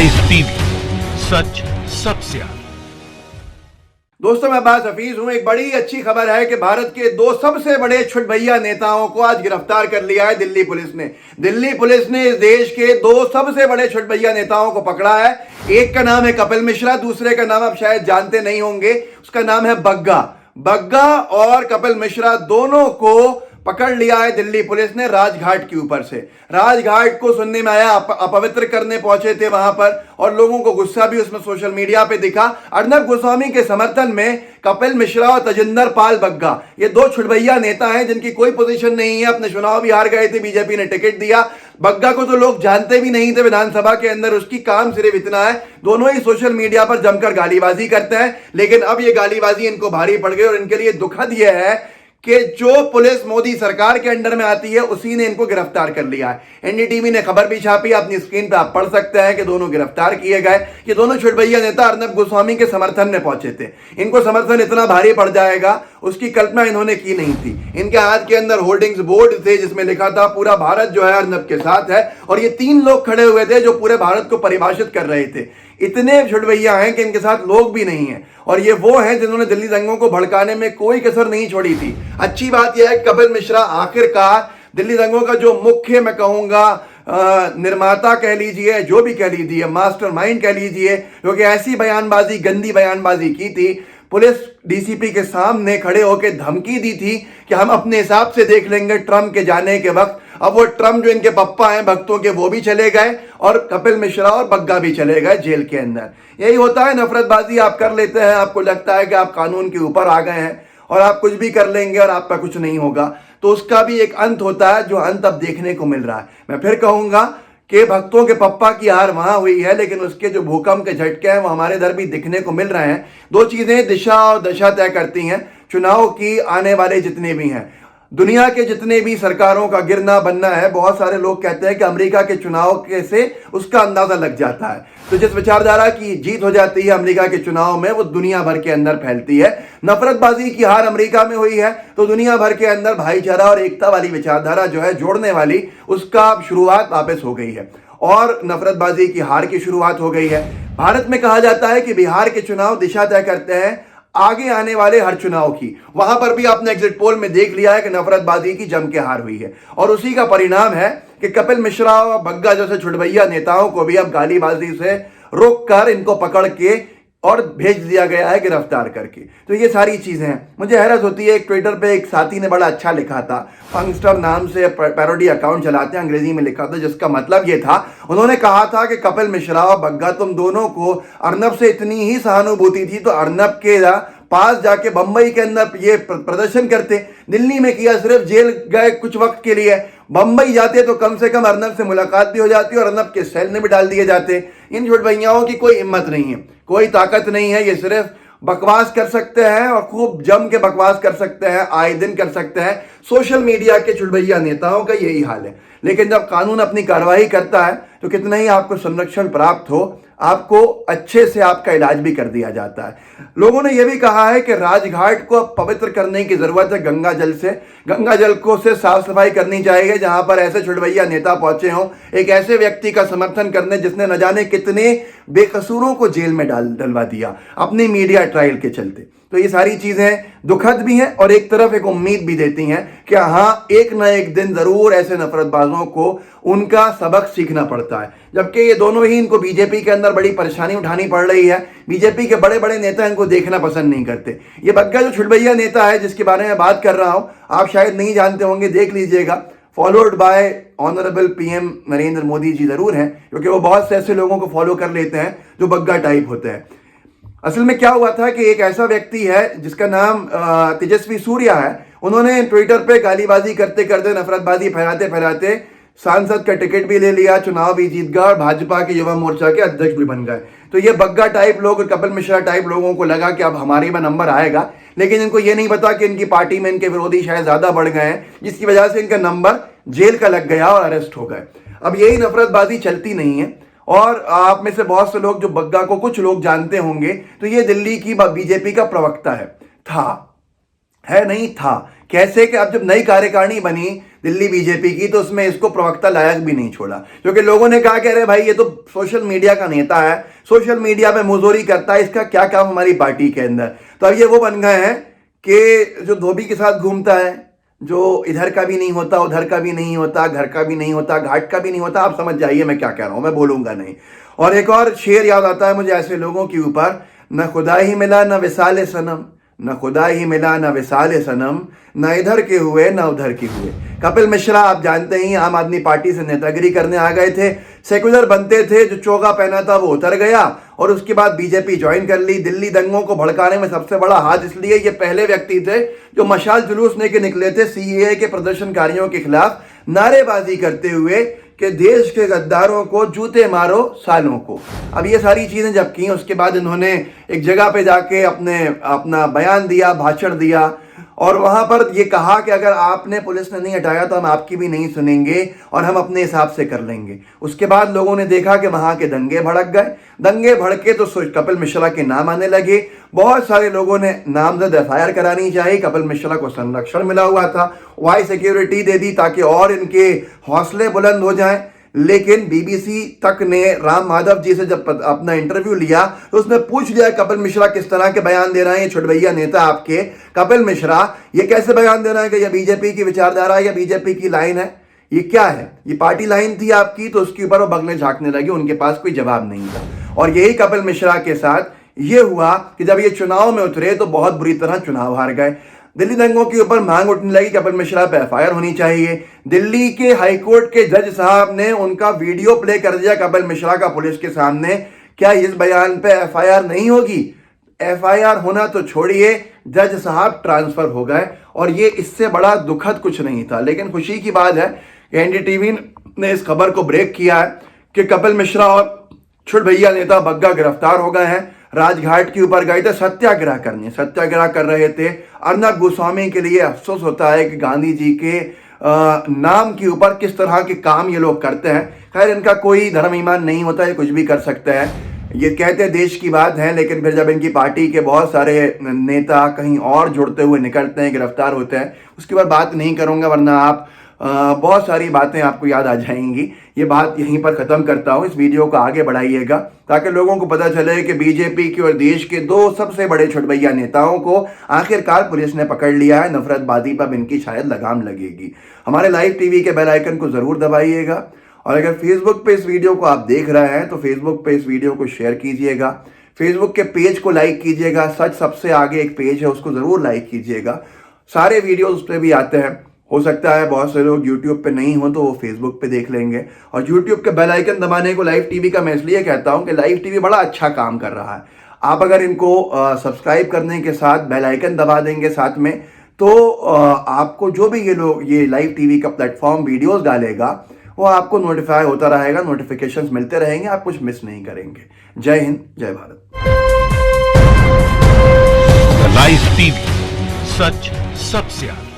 Live TV, सच सबसे आगे। दोस्तों, मैं अब्बास हफीज हूं। एक बड़ी अच्छी खबर है कि भारत के दो सबसे बड़े छुटभैया नेताओं को आज गिरफ्तार कर लिया है दिल्ली पुलिस ने। दिल्ली पुलिस ने इस देश के दो सबसे बड़े छुटभैया नेताओं को पकड़ा है। एक का नाम है कपिल मिश्रा, दूसरे का नाम आप शायद जानते नहीं होंगे, उसका नाम है बग्गा। बग्गा और कपिल मिश्रा दोनों को पकड़ लिया है दिल्ली पुलिस ने राजघाट के ऊपर से। राजघाट को सुनने में आया अपवित्र करने पहुंचे थे वहां पर, और लोगों को गुस्सा भी उसमें सोशल मीडिया पे दिखा। अर्नब गोस्वामी के समर्थन में कपिल मिश्रा और तजिंदर पाल बग्गा, ये दो छुटभैया नेता हैं जिनकी कोई पोजीशन नहीं है। अपने चुनाव भी हार गए थे, बीजेपी ने टिकट दिया। बग्गा को तो लोग जानते भी नहीं थे विधानसभा के अंदर, उसकी काम सिर्फ इतना है, दोनों ही सोशल मीडिया पर जमकर गालीबाजी करते हैं। लेकिन अब ये गालीबाजी इनको भारी पड़ गई और इनके लिए दुखद यह है कि जो पुलिस मोदी सरकार के अंडर में आती है उसी ने इनको गिरफ्तार कर लिया है। एनडीटीवी ने खबर भी छापी, अपनी स्क्रीन पर आप पढ़ सकते हैं कि दोनों गिरफ्तार किए गए। ये दोनों छुटभैया नेता अर्नब गोस्वामी के समर्थन में पहुंचे थे। इनको समर्थन इतना भारी पड़ जाएगा उसकी कल्पना इन्होंने की नहीं थी। इनके हाथ के अंदर होर्डिंग्स बोर्ड थे जिसमें लिखा था पूरा भारत जो है अर्नब के साथ है, और ये तीन लोग खड़े हुए थे जो पूरे भारत को परिभाषित कर रहे थे। इतने छुटभैया हैं कि इनके साथ लोग भी नहीं हैं, और ये वो हैं जिन्होंने दिल्ली दंगों को भड़काने में कोई कसर नहीं छोड़ी थी। अच्छी बात यह है कि कपिल मिश्रा आखिरकार दिल्ली दंगों का जो मुख्य, मैं कहूंगा, निर्माता कह लीजिए, जो भी कह लीजिए, मास्टरमाइंड कह लीजिए, क्योंकि ऐसी बयानबाजी, गंदी बयानबाजी की थी। पुलिस डीसीपी के सामने खड़े होकर धमकी दी थी कि हम अपने हिसाब से देख लेंगे ट्रंप के जाने के वक्त। अब वो ट्रंप जो इनके पप्पा हैं भक्तों के, वो भी चले गए और कपिल मिश्रा और बग्गा भी चले गए जेल के अंदर। यही होता है, नफरतबाजी आप कर लेते हैं, आपको लगता है कि आप कानून के ऊपर आ गए हैं और आप कुछ भी कर लेंगे और आपका कुछ नहीं होगा, तो उसका भी एक अंत होता है, जो अंत अब देखने को मिल रहा है। मैं फिर कहूंगा कि भक्तों के पप्पा की हार वहां हुई है, लेकिन उसके जो भूकंप के झटके हैं वो हमारे इधर भी दिखने को मिल रहे हैं। दो चीजें दिशा और दशा तय करती हैं चुनाव की। आने वाले जितने भी हैं, दुनिया के जितने भी सरकारों का गिरना बनना है, बहुत सारे लोग कहते हैं कि अमेरिका के चुनाव के से उसका अंदाजा लग जाता है। तो जिस विचारधारा की जीत हो जाती है अमेरिका के चुनाव में, वो दुनिया भर के अंदर फैलती है। नफरतबाजी की हार अमेरिका में हुई है, तो दुनिया भर के अंदर भाईचारा और एकता वाली विचारधारा जो है, जोड़ने वाली, उसका शुरुआत वापस हो गई है और नफरतबाजी की हार की शुरुआत हो गई है। भारत में कहा जाता है कि बिहार के चुनाव दिशा तय करते हैं आगे आने वाले हर चुनाव की। वहां पर भी आपने एग्जिट पोल में देख लिया है कि नफरतबाजी की जम के हार हुई है, और उसी का परिणाम है कि कपिल मिश्रा और बग्गा जैसे छुटभैया नेताओं को भी अब गालीबाजी से रोक कर इनको पकड़ के और भेज दिया गया है गिरफ्तार करके। तो ये सारी चीजें हैं। मुझे हैरत होती है, एक ट्विटर पे एक साथी ने बड़ा अच्छा लिखा था, फंगस्टर नाम से पैरोडी अकाउंट चलाते हैं, अंग्रेजी में लिखा था, जिसका मतलब ये था, उन्होंने कहा था कि कपिल मिश्रा और बग्गा, तुम दोनों को अर्नब से इतनी ही सहानुभूति थी तो अर्नब के पास जाके बंबई के अंदर ये प्रदर्शन करते। दिल्ली में किया, सिर्फ जेल गए कुछ वक्त के लिए, बंबई जाते तो कम से कम अर्नब से मुलाकात भी हो जाती और अर्नब के सेल में भी डाल दिए जाते। इन छुटभैयाओं की कोई हिम्मत नहीं है, कोई ताकत नहीं है। ये सिर्फ बकवास कर सकते हैं और खूब जम के बकवास कर सकते हैं, आए दिन कर सकते हैं। सोशल मीडिया के छुटभैया नेताओं का यही हाल है। लेकिन जब कानून अपनी कार्रवाई करता है तो कितना ही आपको संरक्षण प्राप्त हो, आपको अच्छे से आपका इलाज भी कर दिया जाता है। लोगों ने यह भी कहा है कि राजघाट को पवित्र करने की जरूरत है गंगा जल से। गंगा जल को से साफ सफाई करनी चाहिए, जहां पर ऐसे छुटभैया नेता पहुंचे हों, एक ऐसे व्यक्ति का समर्थन करने जिसने न जाने कितने बेकसूरों को जेल में डलवा दिया अपनी मीडिया ट्रायल के चलते। तो ये सारी चीजें दुखद भी हैं और एक तरफ एक उम्मीद भी देती हैं कि हाँ, एक ना एक दिन जरूर ऐसे नफरतबाजों को उनका सबक सीखना पड़ता है। जबकि ये दोनों ही, इनको बीजेपी के अंदर बड़ी परेशानी उठानी पड़ रही है। बीजेपी के बड़े बड़े नेता इनको देखना पसंद नहीं करते। ये बग्गा जो छुटभैया नेता है जिसके बारे में बात कर रहा हूं, आप शायद नहीं जानते होंगे, देख लीजिएगा, followed by honourable PM Narendra Modi ji जरूर हैं, क्योंकि वो बहुत से ऐसे लोगों को फॉलो कर लेते हैं जो बग्गा टाइप होते हैं। असल में क्या हुआ था कि एक ऐसा व्यक्ति है जिसका नाम तेजस्वी सूर्या है, उन्होंने ट्विटर पे गालीबाजी करते करते, नफरतबाजी फैलाते फैलाते सांसद का टिकट भी ले लिया, चुनाव भी जीत गया और भाजपा के युवा मोर्चा के अध्यक्ष भी बन गए। तो ये बग्गा टाइप लोग और कपिल मिश्रा टाइप लोगों को लगा कि अब हमारे में नंबर आएगा, लेकिन इनको ये नहीं पता कि इनकी पार्टी में इनके विरोधी शायद ज्यादा बढ़ गए हैं, जिसकी वजह से इनका नंबर जेल का लग गया और अरेस्ट हो गए। अब यही नफरतबाजी चलती नहीं है, और आप में से बहुत से लोग जो बग्गा को कुछ लोग जानते होंगे, तो ये दिल्ली की बीजेपी का प्रवक्ता है, था, है नहीं था, कैसे कि अब जब नई कार्यकारिणी बनी दिल्ली बीजेपी की तो उसमें इसको प्रवक्ता लायक भी नहीं छोड़ा, क्योंकि लोगों ने कहा कि अरे भाई ये तो सोशल मीडिया का नेता है, सोशल मीडिया में मुजोरी करता है, इसका क्या काम हमारी पार्टी के अंदर। तो अब ये वो बन गए हैं कि जो धोबी के साथ घूमता है, जो इधर का भी नहीं होता, उधर का भी नहीं होता, घर का भी नहीं होता, घाट का भी नहीं होता। आप समझ जाइए मैं क्या कह रहा हूं, मैं बोलूंगा नहीं। और एक और शेर याद आता है मुझे ऐसे लोगों के ऊपर, न खुदा ही मिला न विसाले सनम, न खुदा ही मिला न विसाले सनम, न इधर के हुए न उधर के हुए। कपिल मिश्रा आप जानते ही आम आदमी पार्टी से नेतागिरी करने आ गए थे, सेक्युलर बनते थे, जो चोगा पहना था वो उतर गया और उसके बाद बीजेपी ज्वाइन कर ली। दिल्ली दंगों को भड़काने में सबसे बड़ा हाथ इसलिए ये पहले व्यक्ति थे जो मशाल जुलूस लेके निकले थे सीएए के प्रदर्शनकारियों के खिलाफ, नारेबाजी करते हुए कि देश के गद्दारों को जूते मारो सालों को। अब ये सारी चीजें जब की उसके बाद इन्होंने एक जगह पे जाके अपना बयान दिया, भाषण दिया और वहां पर ये कहा कि अगर आपने पुलिस ने नहीं हटाया तो हम आपकी भी नहीं सुनेंगे और हम अपने हिसाब से कर लेंगे। उसके बाद लोगों ने देखा कि वहां के दंगे भड़क गए, दंगे भड़के तो कपिल मिश्रा के नाम आने लगे। बहुत सारे लोगों ने नामजद एफआईआर करानी चाहिए, कपिल मिश्रा को संरक्षण मिला हुआ था, वाई सिक्योरिटी दे दी ताकि और इनके हौसले बुलंद हो जाएं। लेकिन बीबीसी तक ने राम माधव जी से जब अपना इंटरव्यू लिया तो उसने पूछ लिया कपिल मिश्रा किस तरह के बयान दे रहे हैं, ये छुटभैया नेता आपके कपिल मिश्रा ये कैसे बयान दे रहे हैं कि ये बीजेपी की विचारधारा है या बीजेपी की लाइन है, ये क्या है, ये पार्टी लाइन थी आपकी। तो उसके ऊपर वो बगले झांकने लगे, उनके पास कोई जवाब नहीं था। और यही कपिल मिश्रा के साथ ये हुआ कि जब ये चुनाव में उतरे तो बहुत बुरी तरह चुनाव हार गए। दिल्ली दंगों के ऊपर मांग उठने लगी कपिल मिश्रा पे एफआईआर होनी चाहिए। दिल्ली के हाईकोर्ट के जज साहब ने उनका वीडियो प्ले कर दिया कपिल मिश्रा का पुलिस के सामने। क्या इस बयान पे एफआईआर नहीं होगी? एफआईआर होना तो छोड़िए, जज साहब ट्रांसफर हो गए और ये इससे बड़ा दुखद कुछ नहीं था। लेकिन खुशी की बात है कि एनडीटीवी ने इस खबर को ब्रेक किया है कि कपिल मिश्रा और छुटभैया नेता बग्गा गिरफ्तार हो गए हैं। राजघाट के ऊपर गए थे सत्याग्रह करने, सत्याग्रह कर रहे थे। अर्नब गोस्वामी के लिए अफसोस होता है कि गांधी जी के नाम के ऊपर किस तरह के काम ये लोग करते हैं। खैर इनका कोई धर्म ईमान नहीं होता, ये कुछ भी कर सकते हैं, ये कहते देश की बात है। लेकिन फिर जब इनकी पार्टी के बहुत सारे नेता कहीं और जुड़ते हुए निकलते हैं, गिरफ्तार होते हैं, उसके बाद बात नहीं करूंगा वरना आप बहुत सारी बातें आपको याद आ जाएंगी। ये बात यहीं पर ख़त्म करता हूँ। इस वीडियो को आगे बढ़ाइएगा ताकि लोगों को पता चले कि बीजेपी की और देश के दो सबसे बड़े छुटभैया नेताओं को आखिरकार पुलिस ने पकड़ लिया है। नफरतबाजी पर इनकी शायद लगाम लगेगी। हमारे लाइव टीवी के बेल आइकन को ज़रूर दबाइएगा और अगर फेसबुक पे इस वीडियो को आप देख रहे हैं तो फेसबुक पे इस वीडियो को शेयर कीजिएगा, फेसबुक के पेज को लाइक कीजिएगा। सच सबसे आगे एक पेज है, उसको ज़रूर लाइक कीजिएगा। सारे वीडियो उस पर भी आते हैं। हो सकता है बहुत से लोग YouTube पे नहीं हो तो वो Facebook पे देख लेंगे। और YouTube के बेल आइकन दबाने को लाइव टीवी का मैं इसलिए कहता हूँ कि लाइव टीवी बड़ा अच्छा काम कर रहा है। आप अगर इनको सब्सक्राइब करने के साथ बेल आइकन दबा देंगे साथ में, तो आपको जो भी ये लाइव टीवी का प्लेटफॉर्म वीडियोस डालेगा वो आपको नोटिफाई होता रहेगा, नोटिफिकेशंस मिलते रहेंगे, आप कुछ मिस नहीं करेंगे। जय हिंद, जय भारत। लाइव टीवी, सच सबसे आगे।